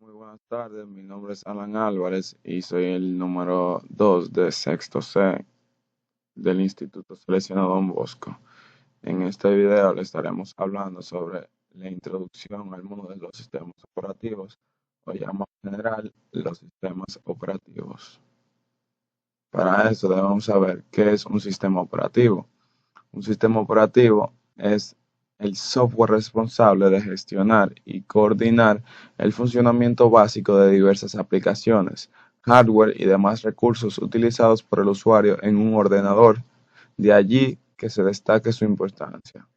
Muy buenas tardes, mi nombre es Alan Álvarez y soy el número 2 de sexto C del Instituto Salesiano Don Bosco. En este video le estaremos hablando sobre la introducción al mundo de los sistemas operativos, o llamado en general los sistemas operativos. Para eso debemos saber qué es un sistema operativo. Un sistema operativo es el software responsable de gestionar y coordinar el funcionamiento básico de diversas aplicaciones, hardware y demás recursos utilizados por el usuario en un ordenador. De allí que se destaque su importancia.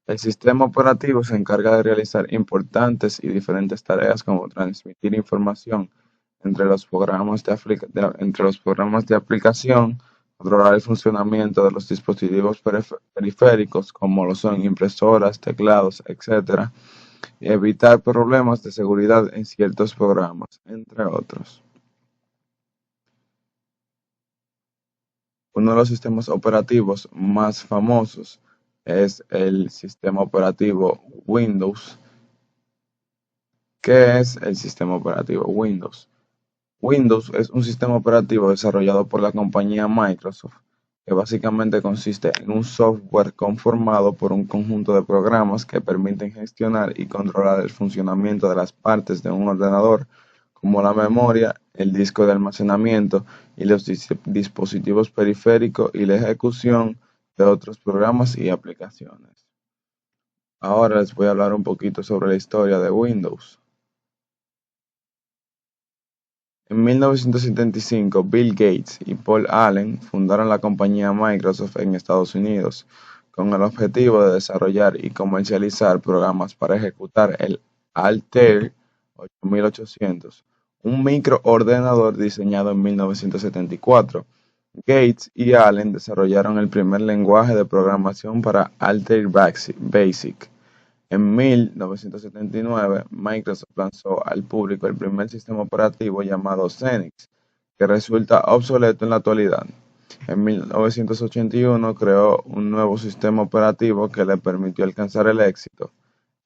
El sistema operativo se encarga de realizar importantes y diferentes tareas como transmitir información entre los programas de aplicación, controlar el funcionamiento de los dispositivos periféricos como lo son impresoras, teclados, etcétera, y evitar problemas de seguridad en ciertos programas, entre otros. Uno de los sistemas operativos más famosos es el sistema operativo Windows. ¿Qué es el sistema operativo Windows? Windows es un sistema operativo desarrollado por la compañía Microsoft, que básicamente consiste en un software conformado por un conjunto de programas que permiten gestionar y controlar el funcionamiento de las partes de un ordenador, como la memoria, el disco de almacenamiento y los dispositivos periféricos y la ejecución de otros programas y aplicaciones. Ahora les voy a hablar un poquito sobre la historia de Windows. En 1975, Bill Gates y Paul Allen fundaron la compañía Microsoft en Estados Unidos, con el objetivo de desarrollar y comercializar programas para ejecutar el Altair 8800, un microordenador diseñado en 1974. Gates y Allen desarrollaron el primer lenguaje de programación para Altair Basic. En 1979, Microsoft lanzó al público el primer sistema operativo llamado Xenix, que resulta obsoleto en la actualidad. En 1981 creó un nuevo sistema operativo que le permitió alcanzar el éxito,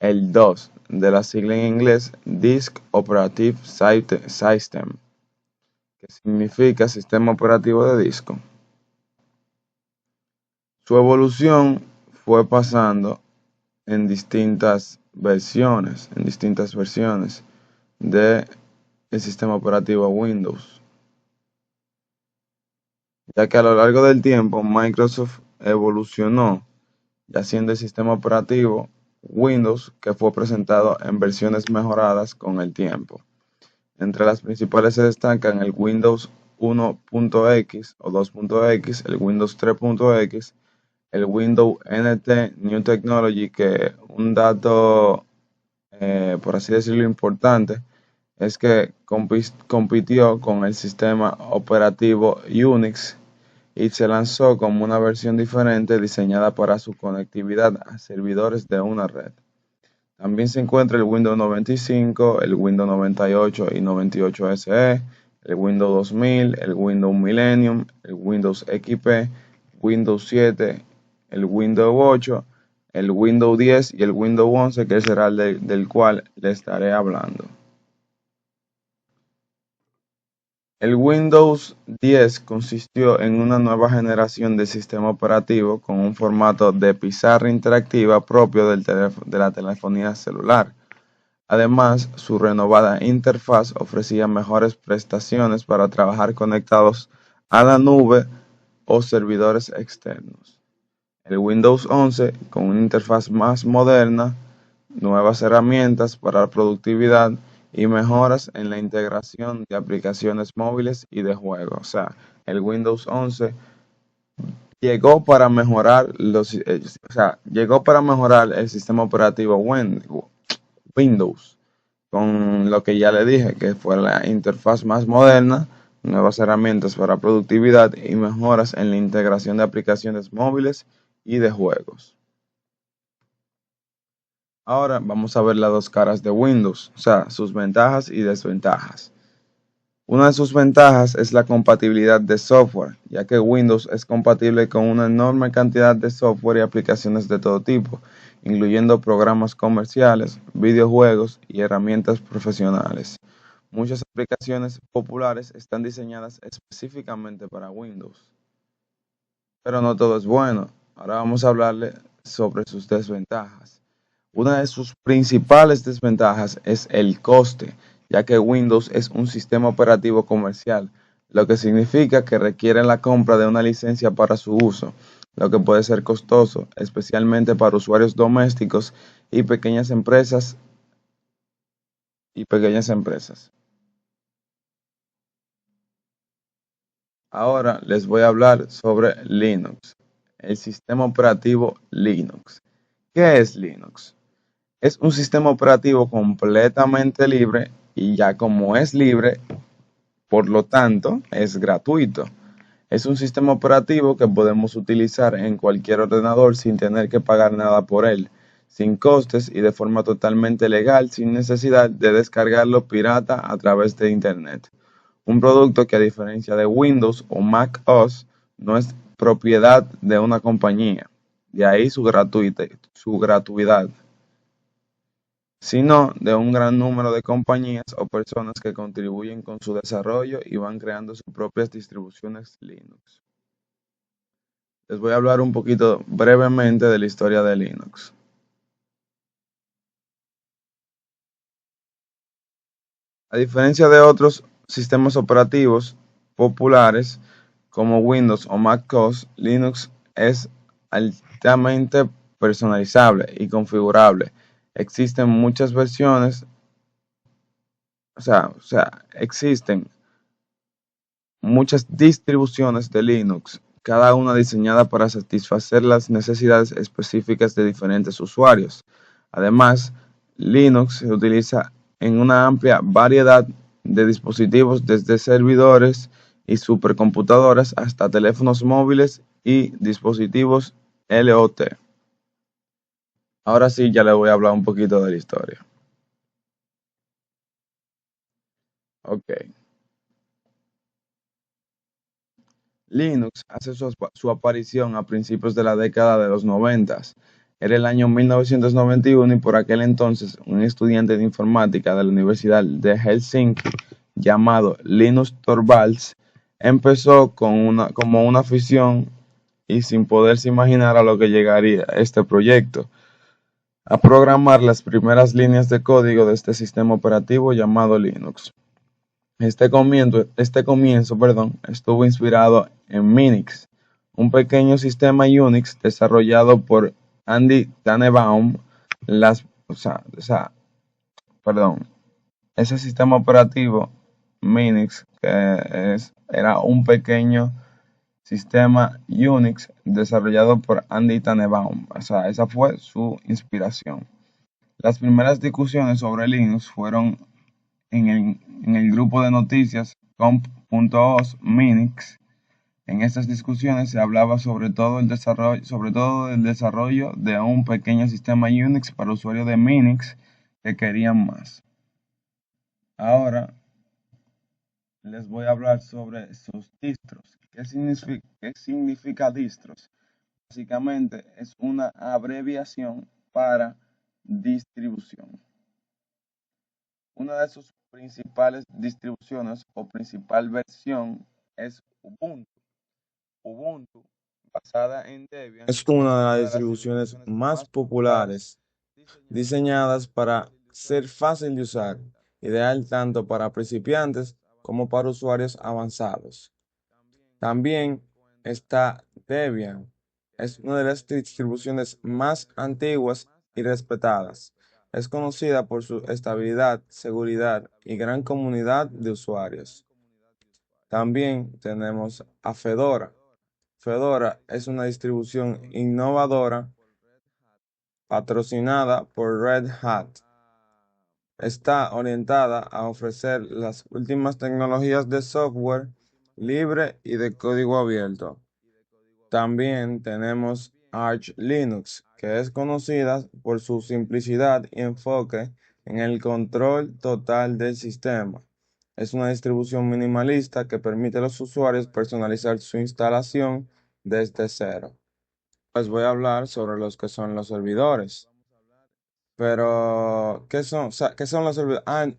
el DOS, de la sigla en inglés Disk Operative System, que significa sistema operativo de disco. Su evolución fue pasando en distintas versiones del sistema operativo Windows, ya que a lo largo del tiempo Microsoft evolucionó, ya siendo el sistema operativo Windows que fue presentado en versiones mejoradas con el tiempo. Entre las principales se destacan el Windows 1.x o 2.x, el Windows 3.x, el Windows NT New Technology, que un dato, por así decirlo, importante, es que compitió con el sistema operativo Unix y se lanzó como una versión diferente diseñada para su conectividad a servidores de una red. También se encuentra el Windows 95, el Windows 98 y 98 SE, el Windows 2000, el Windows Millennium, el Windows XP, Windows 7, el Windows 8, el Windows 10 y el Windows 11, que será el del cual le estaré hablando. El Windows 10 consistió en una nueva generación de sistema operativo con un formato de pizarra interactiva propio de la telefonía celular. Además, su renovada interfaz ofrecía mejores prestaciones para trabajar conectados a la nube o servidores externos. El Windows 11, con una interfaz más moderna, nuevas herramientas para la productividad y mejoras en la integración de aplicaciones móviles y de juegos. O sea, el Windows 11 llegó para mejorar el sistema operativo Windows, con lo que ya le dije, que fue la interfaz más moderna, nuevas herramientas para productividad y mejoras en la integración de aplicaciones móviles y de juegos. Ahora vamos a ver las dos caras de Windows, o sea, sus ventajas y desventajas. Una de sus ventajas es la compatibilidad de software, ya que Windows es compatible con una enorme cantidad de software y aplicaciones de todo tipo, incluyendo programas comerciales, videojuegos y herramientas profesionales. Muchas aplicaciones populares están diseñadas específicamente para Windows, pero no todo es bueno. Ahora vamos a hablarle sobre sus desventajas. Una de sus principales desventajas es el coste, ya que Windows es un sistema operativo comercial, lo que significa que requiere la compra de una licencia para su uso, lo que puede ser costoso, especialmente para usuarios domésticos y pequeñas empresas. Ahora les voy a hablar sobre Linux, el sistema operativo Linux. ¿Qué es Linux? Es un sistema operativo completamente libre y ya como es libre, por lo tanto, es gratuito. Es un sistema operativo que podemos utilizar en cualquier ordenador sin tener que pagar nada por él, sin costes y de forma totalmente legal, sin necesidad de descargarlo pirata a través de Internet. Un producto que a diferencia de Windows o Mac OS no es propiedad de una compañía, de ahí su gratuidad, sino de un gran número de compañías o personas que contribuyen con su desarrollo y van creando sus propias distribuciones Linux. Les voy a hablar un poquito brevemente de la historia de Linux. A diferencia de otros sistemas operativos populares como Windows o Mac OS, Linux es altamente personalizable y configurable. Existen muchas versiones, existen muchas distribuciones de Linux, cada una diseñada para satisfacer las necesidades específicas de diferentes usuarios. Además, Linux se utiliza en una amplia variedad de dispositivos, desde servidores y supercomputadoras hasta teléfonos móviles y dispositivos IoT. Ahora sí, ya le voy a hablar un poquito de la historia. Ok. Linux hace su aparición a principios de la década de los 90. Era el año 1991 y por aquel entonces un estudiante de informática de la Universidad de Helsinki llamado Linus Torvalds empezó como una afición y sin poderse imaginar a lo que llegaría este proyecto, a programar las primeras líneas de código de este sistema operativo llamado Linux. Este comienzo, estuvo inspirado en Minix, un pequeño sistema Unix desarrollado por Andy Tanenbaum. Las, o sea, perdón, ese sistema operativo Minix era un pequeño sistema Unix desarrollado por Andy Tanenbaum. O sea, esa fue su inspiración. Las primeras discusiones sobre Linux fueron en el grupo de noticias comp.os Minix. En estas discusiones se hablaba sobre todo del desarrollo de un pequeño sistema Unix para usuarios de Minix que querían más. Ahora les voy a hablar sobre sus distros. ¿Qué significa distros? Básicamente es una abreviación para distribución. Una de sus principales distribuciones o principal versión es Ubuntu. Ubuntu, basada en Debian, es una de las distribuciones más populares, diseñadas para ser fácil de usar, ideal tanto para principiantes como para usuarios avanzados. También está Debian, es una de las distribuciones más antiguas y respetadas. Es conocida por su estabilidad, seguridad y gran comunidad de usuarios. También tenemos a Fedora. Fedora es una distribución innovadora patrocinada por Red Hat. Está orientada a ofrecer las últimas tecnologías de software libre y de código abierto. También tenemos Arch Linux, que es conocida por su simplicidad y enfoque en el control total del sistema. Es una distribución minimalista que permite a los usuarios personalizar su instalación desde cero. Les voy a hablar sobre los que son los servidores. Pero, ¿qué son los servidores?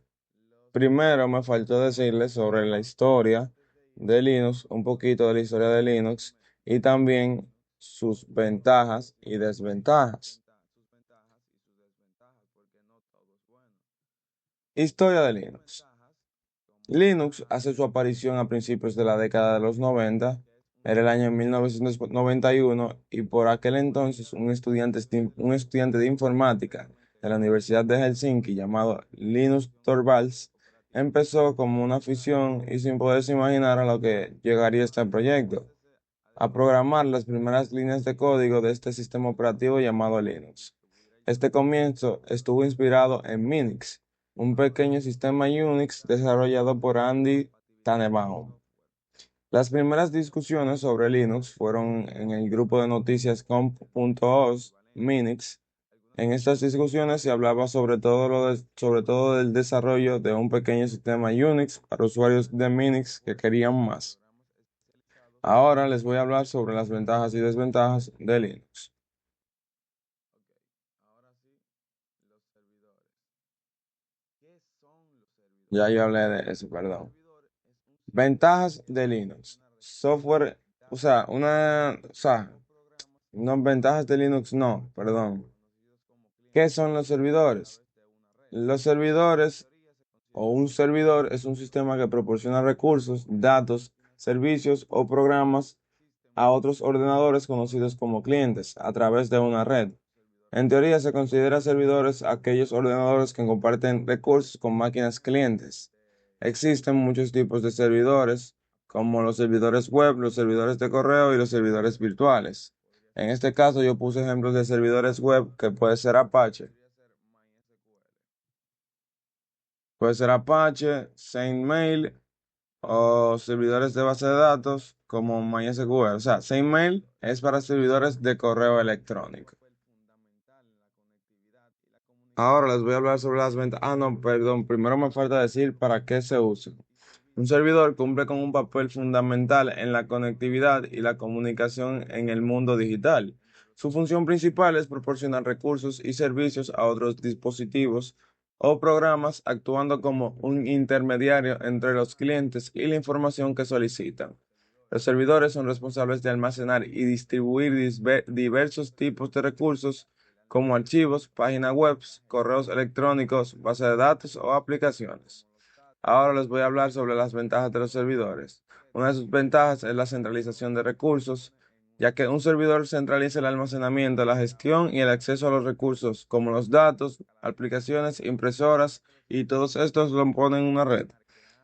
Primero me faltó decirles sobre la historia de Linux, un poquito de la historia de Linux y también sus ventajas y desventajas. Historia de Linux. Linux hace su aparición a principios de la década de los 90, era el año 1991 y por aquel entonces un estudiante de informática de la Universidad de Helsinki llamado Linus Torvalds empezó como una afición y sin poderse imaginar a lo que llegaría este proyecto, a programar las primeras líneas de código de este sistema operativo llamado Linux. Este comienzo estuvo inspirado en Minix, un pequeño sistema Unix desarrollado por Andy Tannenbaum. Las primeras discusiones sobre Linux fueron en el grupo de noticias comp.os Minix. En estas discusiones se hablaba sobre todo del desarrollo de un pequeño sistema Unix para usuarios de Minix que querían más. Ahora les voy a hablar sobre las ventajas y desventajas de Linux. Ya yo hablé de eso, perdón. Ventajas de Linux. Software, no ventajas de Linux, no, perdón. ¿Qué son los servidores? Los servidores o un servidor es un sistema que proporciona recursos, datos, servicios o programas a otros ordenadores conocidos como clientes a través de una red. En teoría se considera servidores aquellos ordenadores que comparten recursos con máquinas clientes. Existen muchos tipos de servidores, como los servidores web, los servidores de correo y los servidores virtuales. En este caso yo puse ejemplos de servidores web que puede ser Apache, SaintMail o servidores de base de datos como MySQL. O sea, SaintMail es para servidores de correo electrónico. Ahora les voy a hablar sobre las ventas. No, perdón. Primero me falta decir para qué se usa. Un servidor cumple con un papel fundamental en la conectividad y la comunicación en el mundo digital. Su función principal es proporcionar recursos y servicios a otros dispositivos o programas, actuando como un intermediario entre los clientes y la información que solicitan. Los servidores son responsables de almacenar y distribuir diversos tipos de recursos como archivos, páginas web, correos electrónicos, bases de datos o aplicaciones. Ahora les voy a hablar sobre las ventajas de los servidores. Una de sus ventajas es la centralización de recursos, ya que un servidor centraliza el almacenamiento, la gestión y el acceso a los recursos, como los datos, aplicaciones, impresoras, y todos estos lo ponen en una red.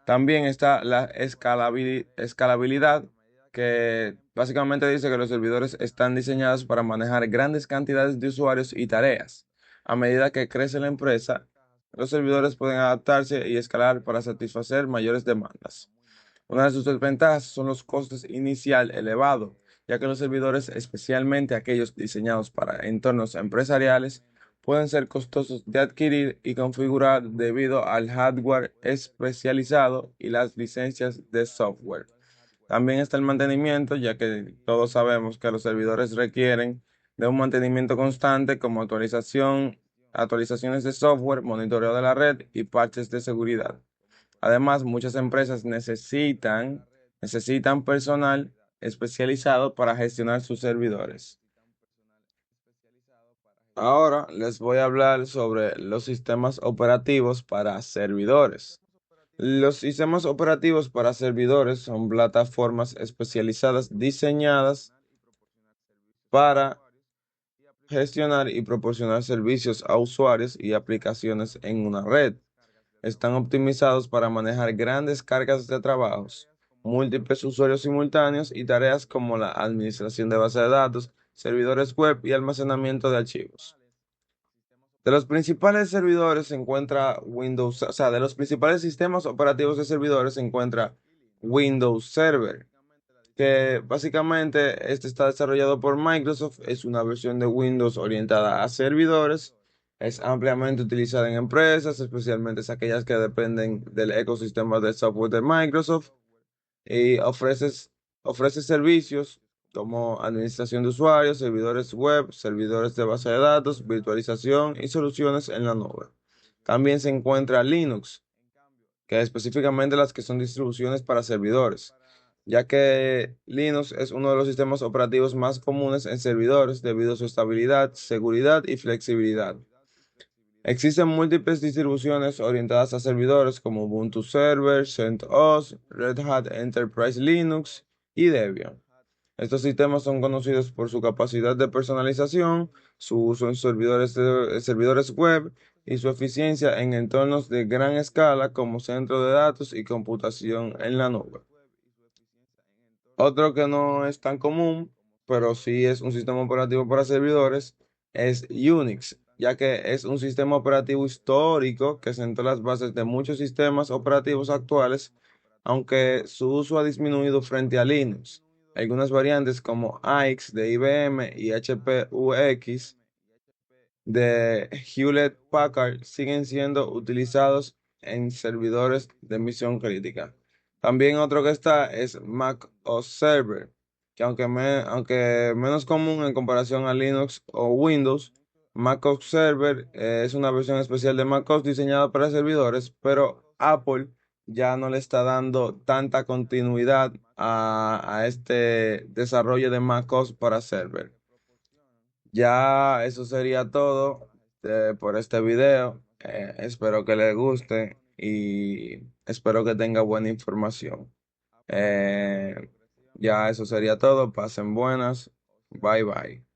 También está la escalabilidad, que básicamente dice que los servidores están diseñados para manejar grandes cantidades de usuarios y tareas. A medida que crece la empresa, los servidores pueden adaptarse y escalar para satisfacer mayores demandas. Una de sus desventajas son los costes inicial elevados, ya que los servidores, especialmente aquellos diseñados para entornos empresariales, pueden ser costosos de adquirir y configurar debido al hardware especializado y las licencias de software. También está el mantenimiento, ya que todos sabemos que los servidores requieren de un mantenimiento constante como actualizaciones de software, monitoreo de la red y parches de seguridad. Además, muchas empresas necesitan personal especializado para gestionar sus servidores. Ahora les voy a hablar sobre los sistemas operativos para servidores. Los sistemas operativos para servidores son plataformas especializadas diseñadas para gestionar y proporcionar servicios a usuarios y aplicaciones en una red. Están optimizados para manejar grandes cargas de trabajos, múltiples usuarios simultáneos y tareas como la administración de bases de datos, servidores web y almacenamiento de archivos. De los principales servidores se encuentra Windows, o sea, de los principales sistemas operativos de servidores se encuentra Windows Server, que básicamente este está desarrollado por Microsoft, es una versión de Windows orientada a servidores, es ampliamente utilizada en empresas, especialmente aquellas que dependen del ecosistema de software de Microsoft y ofrece servicios. como administración de usuarios, servidores web, servidores de base de datos, virtualización y soluciones en la nube. También se encuentra Linux, que específicamente las que son distribuciones para servidores, ya que Linux es uno de los sistemas operativos más comunes en servidores debido a su estabilidad, seguridad y flexibilidad. Existen múltiples distribuciones orientadas a servidores como Ubuntu Server, CentOS, Red Hat Enterprise Linux y Debian. Estos sistemas son conocidos por su capacidad de personalización, su uso en servidores web y su eficiencia en entornos de gran escala como centro de datos y computación en la nube. Otro que no es tan común, pero sí es un sistema operativo para servidores, es Unix, ya que es un sistema operativo histórico que sentó las bases de muchos sistemas operativos actuales, aunque su uso ha disminuido frente a Linux. Algunas variantes como AIX de IBM y HP UX de Hewlett Packard siguen siendo utilizados en servidores de misión crítica. También otro que está es Mac OS Server, que aunque menos común en comparación a Linux o Windows, Mac OS Server es una versión especial de Mac OS diseñada para servidores, pero Apple ya no le está dando tanta continuidad a este desarrollo de Mac OS para server. Ya eso sería todo por este video. Espero que les guste y espero que tenga buena información. Ya eso sería todo. Pasen buenas. Bye bye.